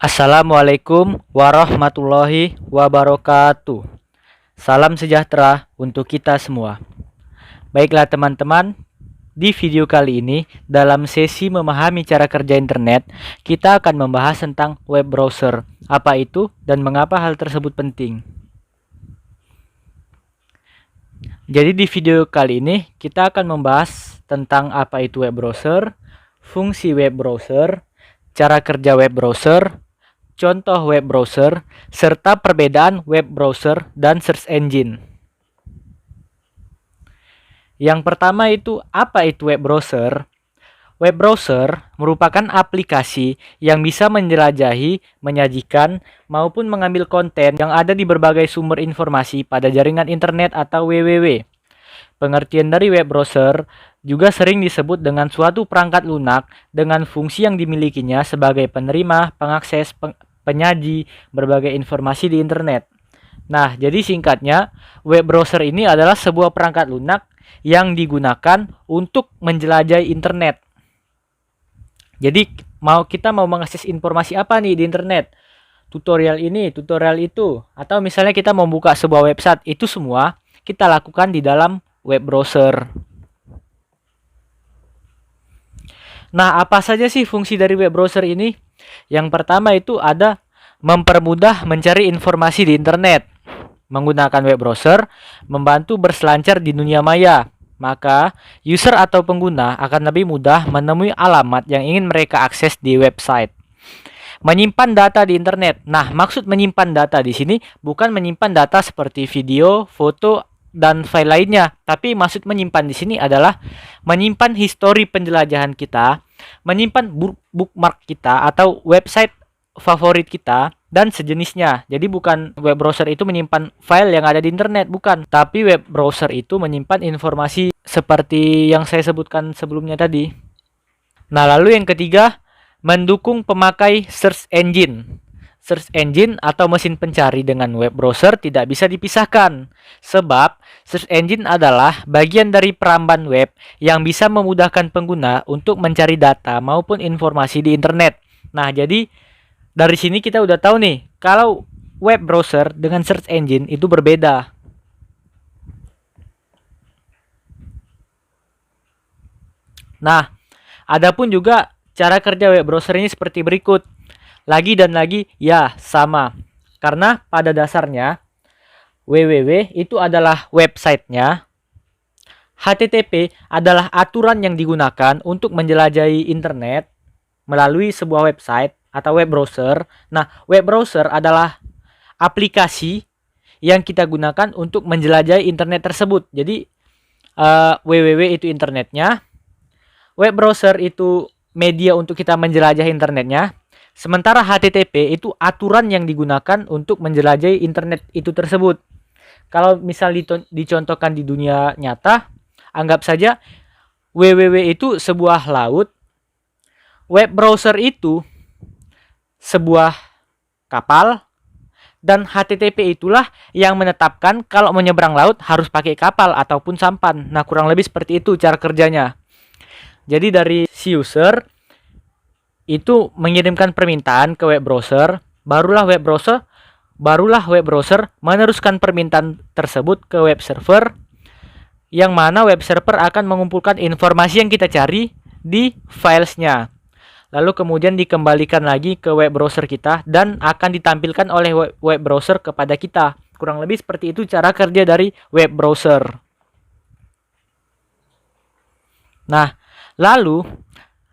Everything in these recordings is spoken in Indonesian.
Assalamualaikum warahmatullahi wabarakatuh. Salam sejahtera untuk kita semua. Baiklah teman-teman, di video kali ini dalam sesi memahami cara kerja internet, kita akan membahas tentang web browser. Apa itu dan mengapa hal tersebut penting? Jadi di video kali ini kita akan membahas tentang apa itu web browser, fungsi web browser, cara kerja web browser, contoh web browser, serta perbedaan web browser dan search engine. Yang pertama itu, apa itu web browser? Web browser merupakan aplikasi yang bisa menjelajahi, menyajikan, maupun mengambil konten yang ada di berbagai sumber informasi pada jaringan internet atau www. Pengertian dari web browser juga sering disebut dengan suatu perangkat lunak dengan fungsi yang dimilikinya sebagai penerima, pengakses, penyaji berbagai informasi di internet. Nah, jadi singkatnya, web browser ini adalah sebuah perangkat lunak yang digunakan untuk menjelajahi internet. Jadi, kita mau mengakses informasi apa nih di internet? Tutorial ini, tutorial itu, atau misalnya kita mau buka sebuah website, itu semua kita lakukan di dalam web browser. Nah, apa saja sih fungsi dari web browser ini? Yang pertama itu ada mempermudah mencari informasi di internet. Menggunakan web browser membantu berselancar di dunia maya. Maka, user atau pengguna akan lebih mudah menemui alamat yang ingin mereka akses di website. Menyimpan data di internet. Nah, maksud menyimpan data di sini bukan menyimpan data seperti video, foto, dan file lainnya, tapi maksud menyimpan di sini adalah menyimpan histori penjelajahan kita, menyimpan bookmark kita atau website favorit kita dan sejenisnya. Jadi bukan web browser itu menyimpan file yang ada di internet, bukan. Tapi web browser itu menyimpan informasi seperti yang saya sebutkan sebelumnya tadi. Nah, lalu yang ketiga, mendukung pemakai search engine. Search engine atau mesin pencari dengan web browser tidak bisa dipisahkan. Sebab, search engine adalah bagian dari peramban web yang bisa memudahkan pengguna untuk mencari data maupun informasi di internet. Nah, jadi dari sini kita udah tahu nih, kalau web browser dengan search engine itu berbeda. Nah, adapun juga cara kerja web browser ini seperti berikut. Lagi dan lagi, ya sama. Karena pada dasarnya, www itu adalah websitenya. HTTP adalah aturan yang digunakan untuk menjelajahi internet melalui sebuah website atau web browser. Nah, web browser adalah aplikasi yang kita gunakan untuk menjelajahi internet tersebut. Jadi, www itu internetnya, web browser itu media untuk kita menjelajahi internetnya, sementara HTTP itu aturan yang digunakan untuk menjelajahi internet itu tersebut. Kalau misal dicontohkan di dunia nyata, anggap saja www itu sebuah laut, web browser itu sebuah kapal, dan HTTP itulah yang menetapkan kalau menyeberang laut harus pakai kapal ataupun sampan. Nah, kurang lebih seperti itu cara kerjanya. Jadi dari si user itu mengirimkan permintaan ke web browser, barulah web browser meneruskan permintaan tersebut ke web server, yang mana web server akan mengumpulkan informasi yang kita cari di filesnya. Lalu kemudian dikembalikan lagi ke web browser kita dan akan ditampilkan oleh web browser kepada kita. Kurang lebih seperti itu cara kerja dari web browser. Nah, lalu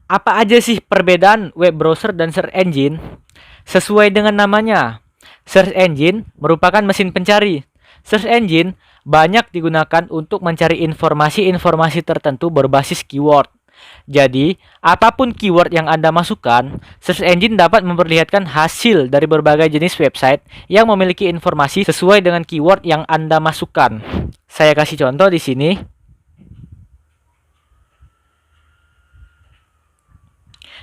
apa aja sih perbedaan web browser dan search engine? Sesuai dengan namanya, search engine merupakan mesin pencari. Search engine banyak digunakan untuk mencari informasi-informasi tertentu berbasis keyword. Jadi, apapun keyword yang Anda masukkan, search engine dapat memperlihatkan hasil dari berbagai jenis website yang memiliki informasi sesuai dengan keyword yang Anda masukkan. Saya kasih contoh di sini.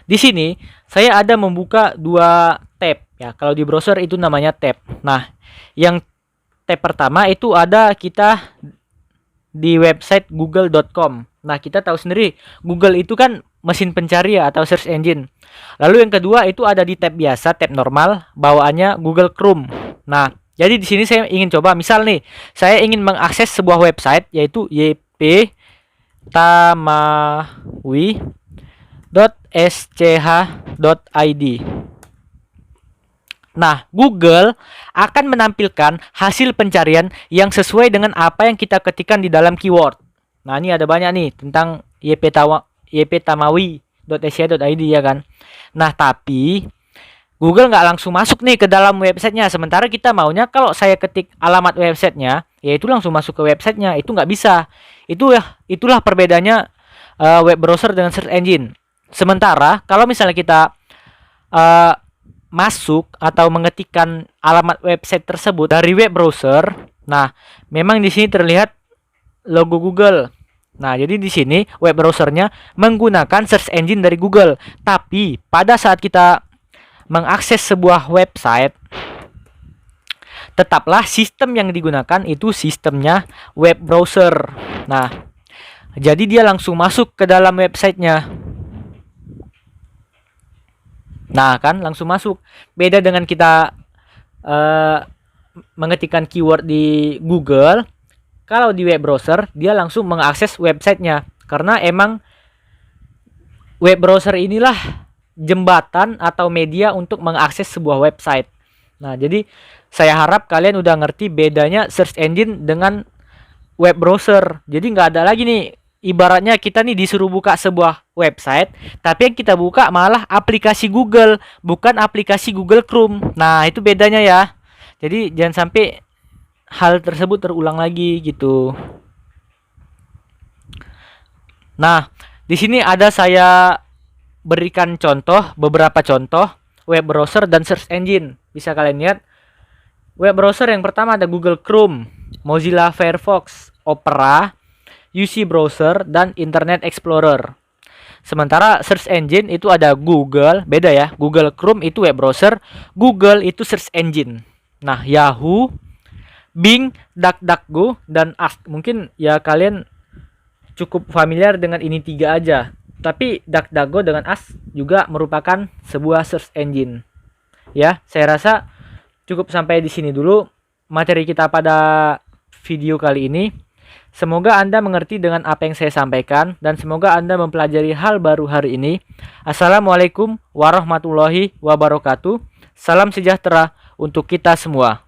Di sini, saya ada membuka dua tab. Ya, kalau di browser itu namanya tab. Nah, yang tab pertama itu ada kita di website google.com. Nah, kita tahu sendiri Google itu kan mesin pencari ya, atau search engine. Lalu yang kedua itu ada di tab biasa, tab normal, bawaannya Google Chrome. Nah, jadi di sini saya ingin coba, misal nih, saya ingin mengakses sebuah website yaitu yptamawi.sch.id. Nah, Google akan menampilkan hasil pencarian yang sesuai dengan apa yang kita ketikkan di dalam keyword. Nah, ini ada banyak nih tentang yptamawi.sch.id ya kan. Nah, tapi Google nggak langsung masuk nih ke dalam websitenya. Sementara kita maunya kalau saya ketik alamat websitenya, ya itu langsung masuk ke websitenya. Itu nggak bisa. Itulah perbedaannya web browser dengan search engine. Sementara kalau misalnya kita masuk atau mengetikkan alamat website tersebut dari web browser, nah memang di sini terlihat logo Google. Nah, jadi di sini web browsernya menggunakan search engine dari Google. Tapi pada saat kita mengakses sebuah website, tetaplah sistem yang digunakan itu sistemnya web browser. Nah, jadi dia langsung masuk ke dalam websitenya. Nah, kan langsung masuk. Beda dengan kita mengetikkan keyword di Google. Kalau di web browser, dia langsung mengakses websitenya. Karena emang web browser inilah jembatan atau media untuk mengakses sebuah website. Nah, jadi saya harap kalian udah ngerti bedanya search engine dengan web browser. Jadi nggak ada lagi nih, ibaratnya kita nih disuruh buka sebuah website, tapi yang kita buka malah aplikasi Google, bukan aplikasi Google Chrome. Nah, itu bedanya ya. Jadi jangan sampai hal tersebut terulang lagi gitu. Nah, di sini ada saya berikan beberapa contoh web browser dan search engine. Bisa kalian lihat. Web browser yang pertama ada Google Chrome, Mozilla Firefox, Opera, UC Browser, dan Internet Explorer. Sementara search engine itu ada Google, beda ya. Google Chrome itu web browser, Google itu search engine. Nah, Yahoo, Bing, DuckDuckGo, dan Ask. Mungkin ya kalian cukup familiar dengan ini 3 aja. Tapi DuckDuckGo dengan Ask juga merupakan sebuah search engine. Ya, saya rasa cukup sampai di sini dulu materi kita pada video kali ini. Semoga Anda mengerti dengan apa yang saya sampaikan dan semoga Anda mempelajari hal baru hari ini. Assalamualaikum warahmatullahi wabarakatuh. Salam sejahtera untuk kita semua.